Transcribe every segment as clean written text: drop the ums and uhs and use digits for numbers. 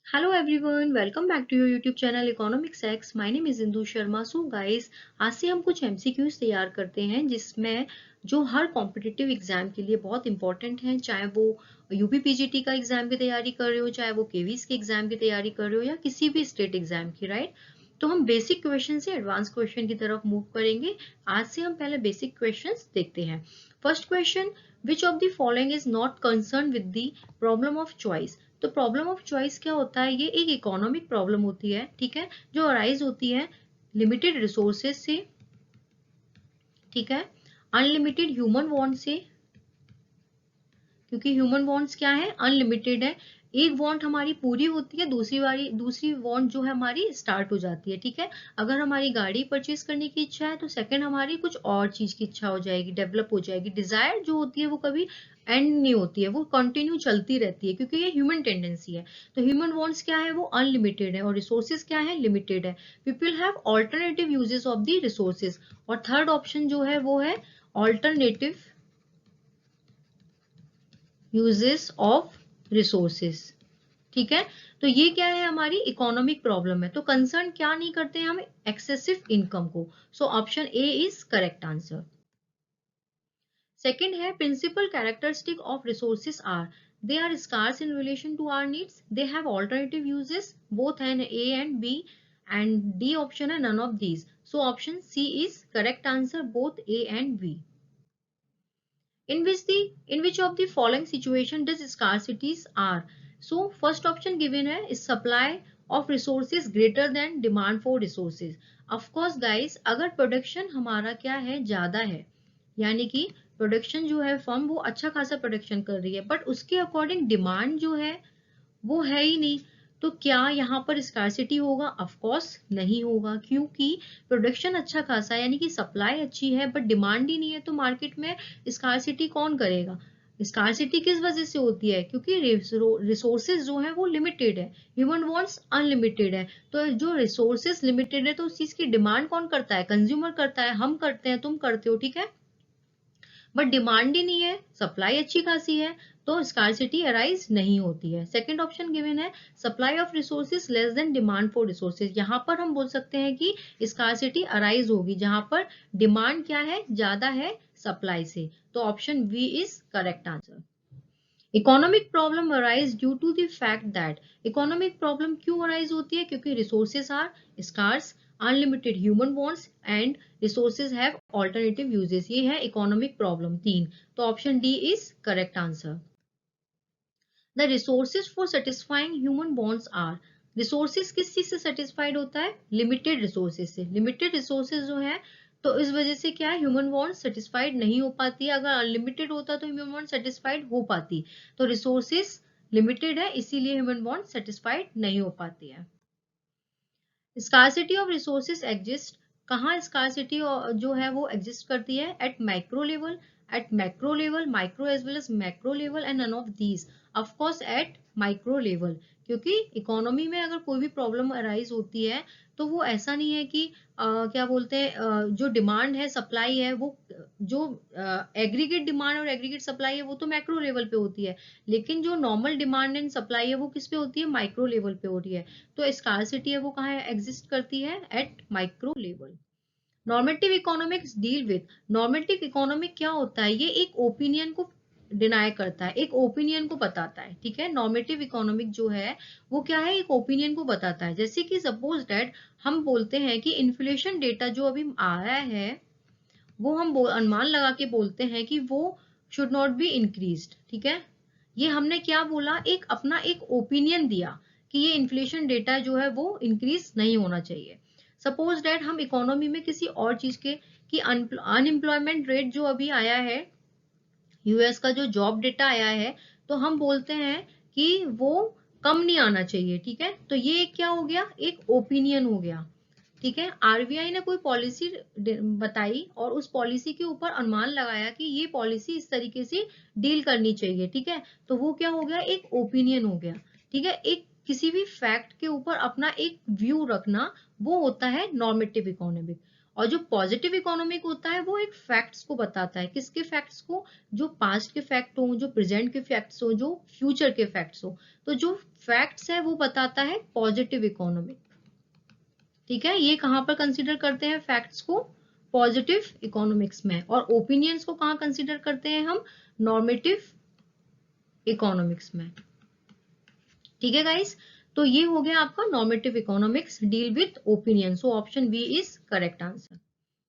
Hello everyone, welcome back to your YouTube channel Economics X. My name is Indu Sharma. So guys, आज से हम कुछ MCQs तैयार करते हैं जिसमें जो हर कॉम्पिटिटिव एग्जाम के लिए बहुत इंपॉर्टेंट हैं, चाहे वो यूपीपीजीटी का एग्जाम की तैयारी कर रहे हो, चाहे वो केवीज के एग्जाम की तैयारी कर रहे हो या किसी भी स्टेट एग्जाम की, राइट। तो हम बेसिक क्वेश्चन से एडवांस क्वेश्चन की तरफ मूव करेंगे. आज से हम पहले बेसिक क्वेश्चंस देखते हैं. First question, which of the following is not concern with the problem of choice. तो प्रॉब्लम ऑफ चॉइस क्या होता है? ये एक इकोनॉमिक प्रॉब्लम होती है, ठीक है, जो अराइज होती है लिमिटेड रिसोर्सेज से, ठीक है, अनलिमिटेड ह्यूमन वांट से, क्योंकि ह्यूमन वांट्स क्या है, अनलिमिटेड है. एक वांट हमारी पूरी होती है, दूसरी वांट जो है हमारी स्टार्ट हो जाती है, ठीक है. अगर हमारी गाड़ी परचेज करने की इच्छा है तो सेकंड हमारी कुछ और चीज की इच्छा हो जाएगी, डेवलप हो जाएगी. डिजायर जो होती है वो कभी एंड नहीं होती है, वो कंटिन्यू चलती रहती है, क्योंकि ये ह्यूमन टेंडेंसी है. तो ह्यूमन वांट्स क्या है, वो अनलिमिटेड है, और रिसोर्सेज क्या है, लिमिटेड है. People have alternative uses of the resources. और थर्ड ऑप्शन जो है वो है ऑल्टरनेटिव यूजेस ऑफ रिसोर्सेस, ठीक है. तो ये क्या है, हमारी इकोनॉमिक प्रॉब्लम है. तो कंसर्न क्या नहीं करते हैं हम, एक्सेसिव इनकम को. So option A is correct answer. Second है, principal characteristic of resources are they are scarce in relation to our needs, they have alternative uses, both है A and B, and D option है none of these. So option C is correct answer, both A and B. In which of the following situation does scarcities are? So first option given है, supply of resources greater than demand for resources. Of course guys, अगर production हमारा क्या है, ज्यादा है, यानी कि production जो है फर्म वो अच्छा खासा प्रोडक्शन कर रही है, बट उसके अकॉर्डिंग डिमांड जो है वो है ही नहीं, तो क्या यहाँ पर स्कार्सिटी होगा? ऑफ कोर्स नहीं होगा, क्योंकि प्रोडक्शन अच्छा खासा है, यानी कि सप्लाई अच्छी है बट डिमांड ही नहीं है, तो मार्केट में स्कार्सिटी कौन करेगा? स्कार्सिटी किस वजह से होती है? क्योंकि रिसोर्सेज जो है वो लिमिटेड है, ह्यूमन वांट्स अनलिमिटेड है. तो जो रिसोर्सेज लिमिटेड है तो उस चीज की डिमांड कौन करता है? कंज्यूमर करता है, हम करते हैं, तुम करते हो, ठीक है. बट डिमांड ही नहीं है, सप्लाई अच्छी खासी है, तो स्कार्सिटी अराइज नहीं होती है. सेकंड ऑप्शन गिवन है, supply of resources less than demand for resources. यहाँ पर हम बोल सकते हैं कि स्कार्सिटी अराइज होगी जहां पर डिमांड क्या है, ज्यादा है सप्लाई से. तो option B is correct answer. Economic problem arise due to the fact that, economic problem क्यों अराइज होती है? क्योंकि resources are scarce, unlimited human wants and resources have alternative uses. ये है इकोनॉमिक प्रॉब्लम 3. तो option D is correct answer. The resources for satisfying human wants are, resources किस चीज से सेटिस्फाइड होता है? लिमिटेड रिसोर्सेज से. लिमिटेड रिसोर्सेज जो है तो इस वजह से क्या है, ह्यूमन वांट सेटिस्फाइड नहीं हो पाती है. अगर अनलिमिटेड होता तो ह्यूमन वांट सेटिस्फाइड हो पाती. तो रिसोर्सेज लिमिटेड है, इसीलिए ह्यूमन वांट सेटिस्फाइड नहीं हो पाती है. स्कार्सिटी ऑफ रिसोर्सेज एग्जिस्ट, कहाँ स्कार्सिटी जो है वो एग्जिस्ट करती है? At micro level, at macro level, micro as well as macro level, and none of these. Of course at micro level, क्योंकि इकोनॉमी में अगर कोई भी प्रॉब्लम अराइज होती है तो वो ऐसा नहीं है कि क्या बोलते हैं, जो डिमांड है, सप्लाई है, वो जो एग्रीगेट डिमांड और एग्रीगेट सप्लाई है वो तो मैक्रो लेवल पे होती है, लेकिन जो नॉर्मल डिमांड एंड सप्लाई है वो किस पे होती है? माइक्रो लेवल पे हो रही है. तो स्कार्सिटी है वो कहाँ एग्जिस्ट करती है? At micro level. Normative economics deal with, normative economic क्या होता है? ये एक ओपिनियन को डिनाई करता है, एक ओपिनियन को बताता है, ठीक है. नॉर्मेटिव इकोनॉमिक जो है वो क्या है, एक ओपिनियन को बताता है. जैसे कि सपोज दैट हम बोलते हैं कि इन्फ्लेशन डेटा जो अभी आया है वो हम अनुमान लगा के बोलते हैं कि वो शुड नॉट बी इंक्रीज्ड, ठीक है. ये हमने क्या बोला, एक अपना एक ओपिनियन दिया कि ये इन्फ्लेशन डेटा जो है वो इंक्रीज नहीं होना चाहिए. सपोज दैट हम इकोनॉमी में किसी और चीज के कि अनएम्प्लॉयमेंट रेट जो अभी आया है, यूएस का जो जॉब डेटा आया है, तो हम बोलते हैं कि वो कम नहीं आना चाहिए, ठीक है. तो ये क्या हो गया, एक ओपिनियन हो गया, ठीक है. आरबीआई ने कोई पॉलिसी बताई और उस पॉलिसी के ऊपर अनुमान लगाया कि ये पॉलिसी इस तरीके से डील करनी चाहिए, ठीक है. तो वो क्या हो गया, एक ओपिनियन हो गया, ठीक है. एक किसी भी फैक्ट के ऊपर अपना एक व्यू रखना वो होता है नॉर्मेटिव इकोनॉमिक. और जो पॉजिटिव इकोनॉमिक होता है वो एक फैक्ट्स को बताता है। किसके फैक्ट्स को? जो पास्ट के फैक्ट हो, जो प्रेजेंट के फैक्ट्स हो, जो फ्यूचर के फैक्ट्स हो। तो जो फैक्ट्स है वो बताता है पॉजिटिव इकोनॉमिक। ठीक है, ये कहां पर कंसिडर करते हैं फैक्ट्स को? पॉजिटिव इकोनॉमिक्स में। और ओपिनियंस को कहां कंसिडर करते हैं हम? नॉर्मेटिव इकोनॉमिक्स में। ठीक है गाइस, तो ये हो गया आपका normative economics deal with opinion. So option B is correct answer.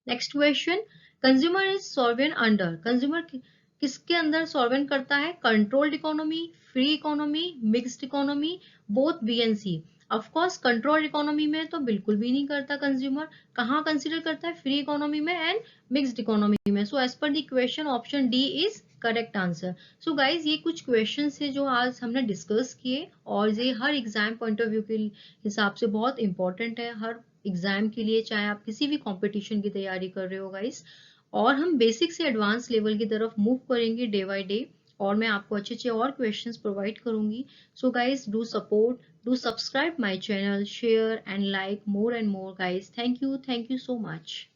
Next question, consumer is solvent under. Consumer किसके अंदर सॉल्वेंट करता है? Controlled economy, free economy, mixed economy, both B and C. Of course controlled economy में तो बिल्कुल भी नहीं करता कंज्यूमर। कहाँ कंसिडर करता है? फ्री इकोनॉमी में एंड मिक्स्ड इकोनॉमी में। So as per the question option D is correct answer. So guys ये कुछ क्वेश्चन थे जो आज हमने डिस्कस किए, और ये हर एग्जाम पॉइंट ऑफ व्यू के हिसाब से बहुत इंपॉर्टेंट है हर एग्जाम के लिए, चाहे आप किसी भी कंपटीशन की तैयारी कर रहे हो गाइस। और हम बेसिक से एडवांस लेवल की तरफ मूव करेंगे डे बाय डे, और मैं आपको अच्छे अच्छे और क्वेश्चंस प्रोवाइड करूंगी। So guys do support, do subscribe my channel, share and like more and more guys. Thank you so much.